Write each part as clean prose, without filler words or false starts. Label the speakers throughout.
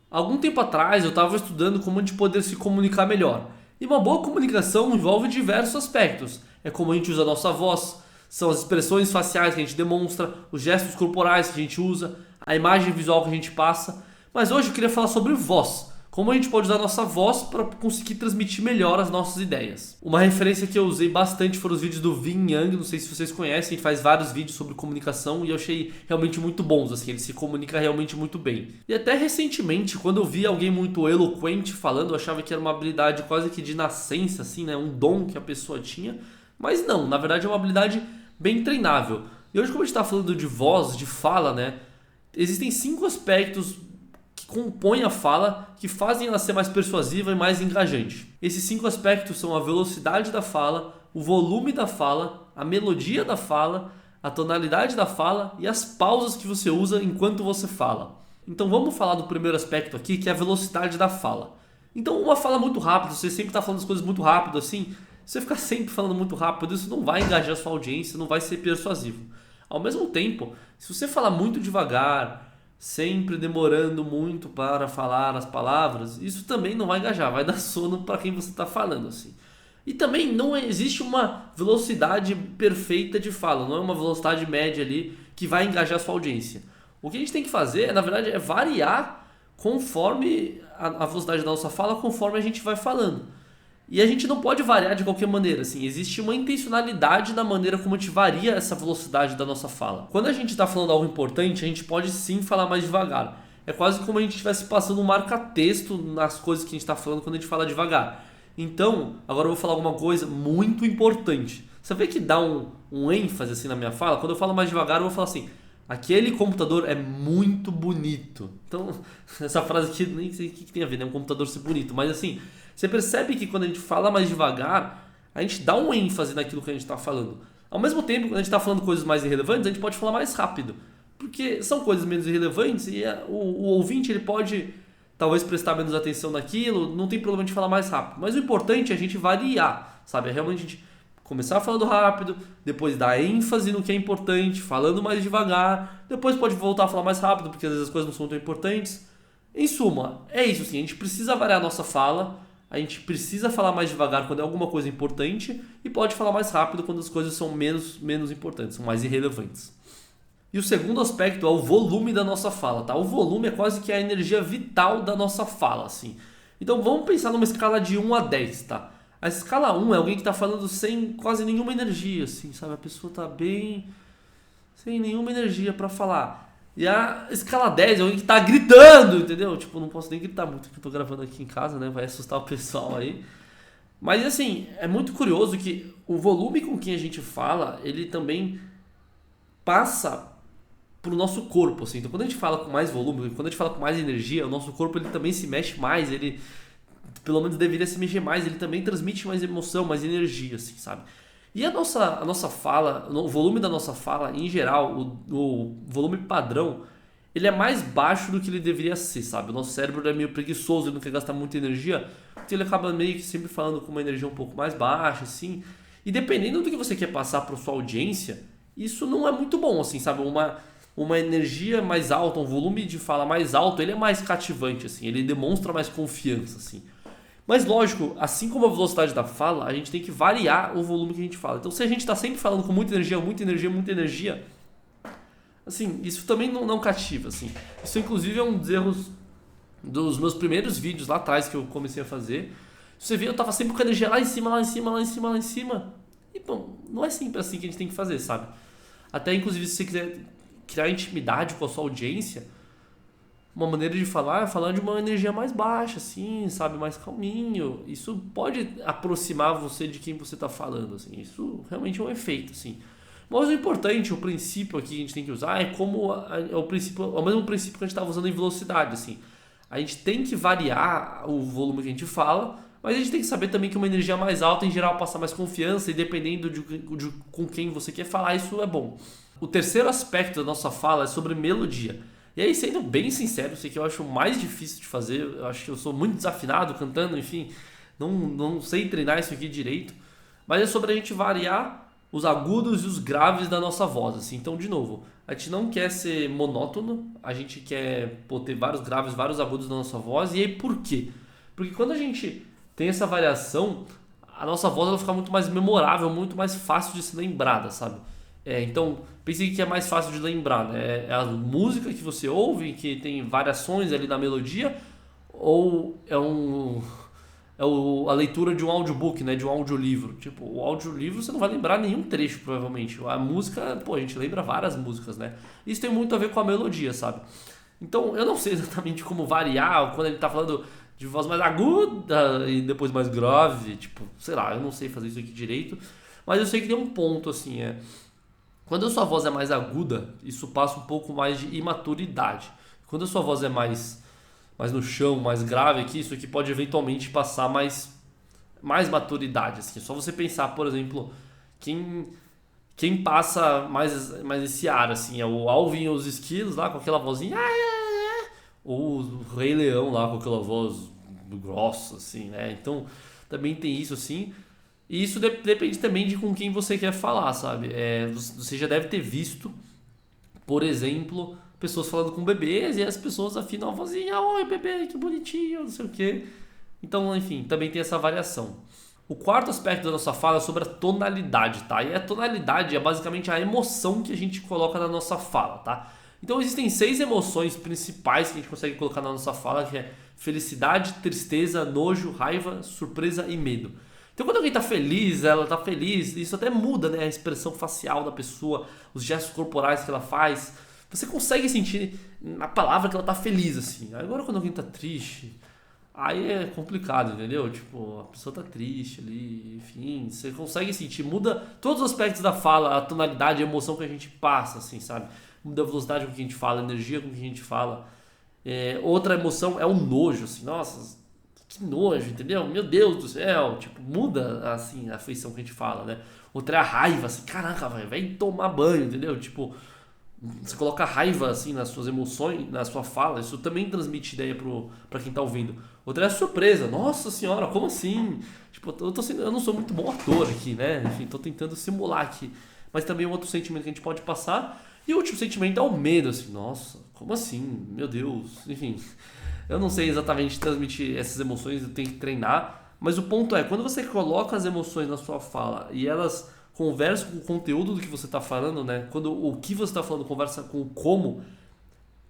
Speaker 1: Algum tempo atrás eu estava estudando como a gente poder se comunicar melhor. E uma boa comunicação envolve diversos aspectos. É como a gente usa a nossa voz, são as expressões faciais que a gente demonstra, os gestos corporais que a gente usa, a imagem visual que a gente passa. Mas hoje eu queria falar sobre voz. Como a gente pode usar a nossa voz para conseguir transmitir melhor as nossas ideias. Uma referência que eu usei bastante foram os vídeos do Vin Yang, não sei se vocês conhecem, ele faz vários vídeos sobre comunicação e eu achei realmente muito bons, assim, ele se comunica realmente muito bem. E até recentemente, quando eu vi alguém muito eloquente falando, eu achava que era uma habilidade quase que de nascença, assim, né, um dom que a pessoa tinha, mas não, na verdade é uma habilidade bem treinável. E hoje como a gente está falando de voz, de fala, né, existem 5 aspectos que compõem a fala, que fazem ela ser mais persuasiva e mais engajante. Esses 5 aspectos são a velocidade da fala, o volume da fala, a melodia da fala, a tonalidade da fala e as pausas que você usa enquanto você fala. Então vamos falar do primeiro aspecto aqui, que é a velocidade da fala. Então uma fala muito rápida, você sempre está falando as coisas muito rápido assim, você ficar sempre falando muito rápido, isso não vai engajar a sua audiência, não vai ser persuasivo. Ao mesmo tempo, se você falar muito devagar, sempre demorando muito para falar as palavras, isso também não vai engajar, vai dar sono para quem você está falando, assim. E também não existe uma velocidade perfeita de fala, não é uma velocidade média ali que vai engajar a sua audiência. O que a gente tem que fazer, na verdade, é variar conforme a velocidade da nossa fala, conforme a gente vai falando. E a gente não pode variar de qualquer maneira, assim, existe uma intencionalidade na maneira como a gente varia essa velocidade da nossa fala. Quando a gente está falando algo importante, a gente pode sim falar mais devagar. É quase como a gente estivesse passando um marca-texto nas coisas que a gente está falando quando a gente fala devagar. Então, agora eu vou falar alguma coisa muito importante. Você vê que dá um ênfase assim na minha fala? Quando eu falo mais devagar, eu vou falar assim: aquele computador é muito bonito. Então, essa frase aqui nem sei o que tem a ver, né? Um computador ser bonito. Mas assim, você percebe que quando a gente fala mais devagar, a gente dá um ênfase naquilo que a gente está falando. Ao mesmo tempo, quando a gente está falando coisas mais irrelevantes, a gente pode falar mais rápido. Porque são coisas menos irrelevantes e o ouvinte ele pode talvez prestar menos atenção naquilo, não tem problema de falar mais rápido. Mas o importante é a gente variar, sabe? É realmente a gente começar falando rápido, depois dar ênfase no que é importante, falando mais devagar, depois pode voltar a falar mais rápido, porque às vezes as coisas não são tão importantes. Em suma, é isso assim, a gente precisa variar a nossa fala, a gente precisa falar mais devagar quando é alguma coisa importante e pode falar mais rápido quando as coisas são menos importantes, são mais irrelevantes. E o segundo aspecto é o volume da nossa fala, tá? O volume é quase que a energia vital da nossa fala, assim. Então vamos pensar numa escala de 1 a 10, tá? A escala 1 é alguém que está falando sem quase nenhuma energia, assim, sabe? A pessoa está bem sem nenhuma energia para falar. E a escala 10 é alguém que está gritando, entendeu? Tipo, não posso nem gritar muito que eu tô gravando aqui em casa, né? Vai assustar o pessoal aí. Mas assim, é muito curioso que o volume com que a gente fala, ele também passa pro nosso corpo, assim. Então, quando a gente fala com mais volume, quando a gente fala com mais energia, o nosso corpo ele também se mexe mais, ele pelo menos deveria se mexer mais, ele também transmite mais emoção, mais energia, assim, sabe? E a nossa fala, o volume da nossa fala, em geral, o volume padrão, ele é mais baixo do que ele deveria ser, sabe? O nosso cérebro é meio preguiçoso, ele não quer gastar muita energia, então ele acaba meio que sempre falando com uma energia um pouco mais baixa, assim. E dependendo do que você quer passar para sua audiência, isso não é muito bom, assim, sabe? Uma energia mais alta, um volume de fala mais alto, ele é mais cativante, assim, ele demonstra mais confiança, assim. Mas lógico, assim como a velocidade da fala, a gente tem que variar o volume que a gente fala. Então se a gente está sempre falando com muita energia, muita energia, muita energia, assim, isso também não cativa, assim. Isso inclusive é um dos erros dos meus primeiros vídeos lá atrás que eu comecei a fazer. Você vê, eu tava sempre com a energia lá em cima, lá em cima, lá em cima, lá em cima. E bom, não é sempre assim que a gente tem que fazer, sabe? Até inclusive se você quiser criar intimidade com a sua audiência, uma maneira de falar é falar de uma energia mais baixa, assim, sabe, mais calminho. Isso pode aproximar você de quem você está falando, assim. Isso realmente é um efeito, assim. Mas o importante, o princípio aqui que a gente tem que usar é como é o mesmo princípio que a gente estava usando em velocidade, assim. A gente tem que variar o volume que a gente fala, mas a gente tem que saber também que uma energia mais alta em geral passa mais confiança e dependendo de com quem você quer falar, isso é bom. O terceiro aspecto da nossa fala é sobre melodia. E aí, sendo bem sincero, sei que eu acho o mais difícil de fazer, eu acho que eu sou muito desafinado cantando, enfim, não sei treinar isso aqui direito, mas é sobre a gente variar os agudos e os graves da nossa voz, assim. Então, de novo, a gente não quer ser monótono, a gente quer ter vários graves, vários agudos na nossa voz. E aí, por quê? Porque quando a gente tem essa variação, a nossa voz ela fica muito mais memorável, muito mais fácil de ser lembrada, sabe? Então, pense que é mais fácil de lembrar, né? É a música que você ouve, que tem variações ali na melodia, ou a leitura de um audiobook, né? De um audiolivro. Tipo, o audiolivro você não vai lembrar nenhum trecho, provavelmente. A música, pô, a gente lembra várias músicas, né? Isso tem muito a ver com a melodia, sabe? Então, eu não sei exatamente como variar, quando ele tá falando de voz mais aguda e depois mais grave, tipo, sei lá, eu não sei fazer isso aqui direito, mas eu sei que tem um ponto, assim, quando a sua voz é mais aguda, isso passa um pouco mais de imaturidade. Quando a sua voz é mais no chão, mais grave aqui, isso aqui pode eventualmente passar mais maturidade, assim. É só você pensar, por exemplo, quem passa mais esse ar, assim, é o Alvin e os Esquilos lá com aquela vozinha, ou o Rei Leão lá com aquela voz grossa, assim, né? Então, também tem isso, assim. E isso depende também de com quem você quer falar, sabe? Você já deve ter visto, por exemplo, pessoas falando com bebês e as pessoas afinam a vozinha, oi bebê, que bonitinho, não sei o quê. Então, enfim, também tem essa variação. O quarto aspecto da nossa fala é sobre a tonalidade, tá? E a tonalidade é basicamente a emoção que a gente coloca na nossa fala, tá? Então existem 6 emoções principais que a gente consegue colocar na nossa fala, que é felicidade, tristeza, nojo, raiva, surpresa e medo. Então quando alguém tá feliz, ela tá feliz, isso até muda, né? A expressão facial da pessoa, os gestos corporais que ela faz. Você consegue sentir na palavra que ela tá feliz, assim. Agora quando alguém tá triste, aí é complicado, entendeu? Tipo, a pessoa tá triste ali, enfim, você consegue sentir, muda todos os aspectos da fala, a tonalidade, a emoção que a gente passa, assim, sabe? Muda a velocidade com que a gente fala, a energia com que a gente fala. Outra emoção é o nojo, assim, nossa, que nojo, entendeu? Meu Deus do céu, tipo, muda, assim, a afeição que a gente fala, né? Outra é a raiva, assim, caraca, vai tomar banho, entendeu? Tipo, você coloca raiva assim nas suas emoções, na sua fala, isso também transmite ideia pra quem tá ouvindo. Outra é a surpresa, nossa senhora, como assim? Tipo, eu não sou muito bom ator aqui, né? Enfim, tô tentando simular aqui. Mas também é um outro sentimento que a gente pode passar. E o último sentimento é o medo, assim, nossa, como assim? Meu Deus, enfim. Eu não sei exatamente transmitir essas emoções, eu tenho que treinar. Mas o ponto é, quando você coloca as emoções na sua fala e elas conversam com o conteúdo do que você está falando, né? Quando o que você está falando conversa com o como,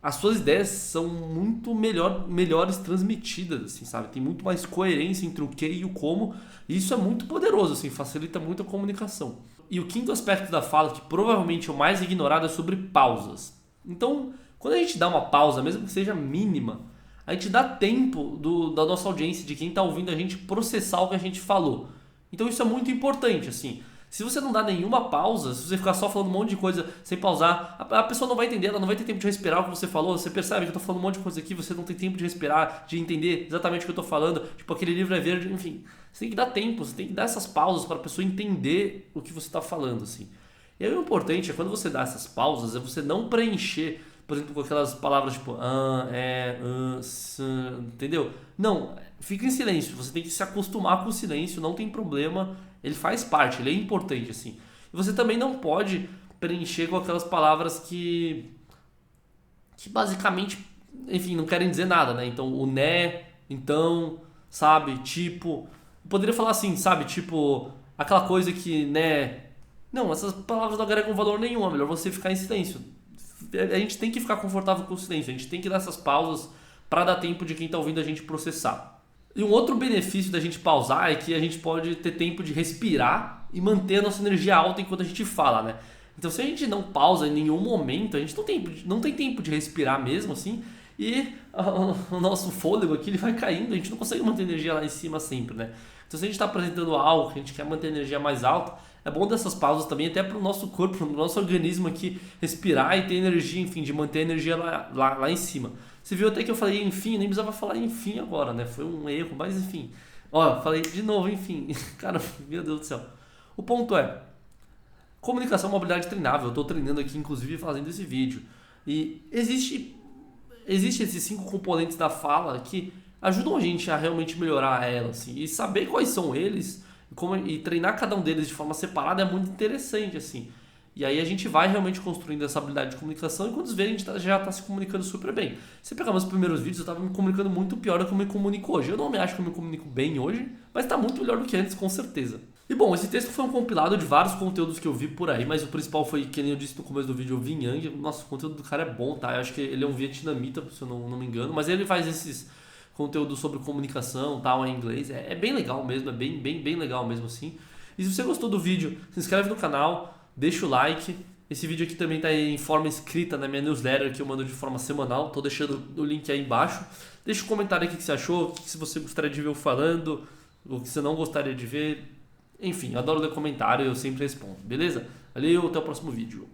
Speaker 1: as suas ideias são muito melhores transmitidas, assim, sabe? Tem muito mais coerência entre o que e o como, e isso é muito poderoso, assim, facilita muito a comunicação. E o quinto aspecto da fala, que provavelmente é o mais ignorado, é sobre pausas. Então, quando a gente dá uma pausa, mesmo que seja mínima, a gente dá tempo da nossa audiência, de quem está ouvindo a gente, processar o que a gente falou. Então isso é muito importante, assim. Se você não dá nenhuma pausa, se você ficar só falando um monte de coisa sem pausar, a pessoa não vai entender, ela não vai ter tempo de respirar o que você falou. Você percebe que eu tô falando um monte de coisa aqui, você não tem tempo de respirar, de entender exatamente o que eu tô falando. Tipo, aquele livro é verde, enfim. Você tem que dar tempo, você tem que dar essas pausas para a pessoa entender o que você está falando, assim. E aí o importante é quando você dá essas pausas, é você não preencher, por exemplo, com aquelas palavras tipo entendeu? Não, fica em silêncio, você tem que se acostumar com o silêncio, não tem problema, ele faz parte, ele é importante, assim. E você também não pode preencher com aquelas palavras que basicamente, enfim, não querem dizer nada, né? Então, o né, então, sabe, tipo, eu poderia falar assim, sabe, tipo, aquela coisa que, né, não, essas palavras não agregam valor nenhum, é melhor você ficar em silêncio. A gente tem que ficar confortável com o silêncio, a gente tem que dar essas pausas para dar tempo de quem está ouvindo a gente processar. E um outro benefício da gente pausar é que a gente pode ter tempo de respirar e manter a nossa energia alta enquanto a gente fala, né? Então se a gente não pausa em nenhum momento, a gente não tem tempo de respirar mesmo assim, e o nosso fôlego aqui ele vai caindo, a gente não consegue manter a energia lá em cima sempre, né? Então se a gente está apresentando algo que a gente quer manter a energia mais alta, é bom dessas pausas também até para o nosso corpo, para o nosso organismo aqui respirar e ter energia, enfim, de manter a energia lá em cima. Você viu até que eu falei enfim, nem precisava falar enfim agora, né? Foi um erro, mas enfim. Ó, falei de novo enfim. Cara, meu Deus do céu. O ponto é, comunicação é uma habilidade treinável. Eu estou treinando aqui, inclusive, fazendo esse vídeo. E existe esses 5 componentes da fala que ajudam a gente a realmente melhorar ela, assim. E saber quais são eles E treinar cada um deles de forma separada é muito interessante, assim. E aí a gente vai realmente construindo essa habilidade de comunicação e quando vê a gente já está se comunicando super bem. Se pegar meus primeiros vídeos, eu estava me comunicando muito pior do que eu me comunico hoje. Eu não me acho que eu me comunico bem hoje, mas está muito melhor do que antes, com certeza. E bom, esse texto foi um compilado de vários conteúdos que eu vi por aí, mas o principal foi, que nem eu disse no começo do vídeo, o Vin Yang. Nossa, o conteúdo do cara é bom, tá? Eu acho que ele é um vietnamita, se eu não me engano, mas ele faz esses conteúdos sobre comunicação, tal, em inglês. É bem legal mesmo, é bem legal mesmo assim. E se você gostou do vídeo, se inscreve no canal, deixa o like. Esse vídeo aqui também está em forma escrita na minha newsletter que eu mando de forma semanal. Tô deixando o link aí embaixo. Deixa um comentário aí o que você achou, se você gostaria de ver eu falando, ou que você não gostaria de ver. Enfim, adoro ler comentário e eu sempre respondo, beleza? Valeu, até o próximo vídeo.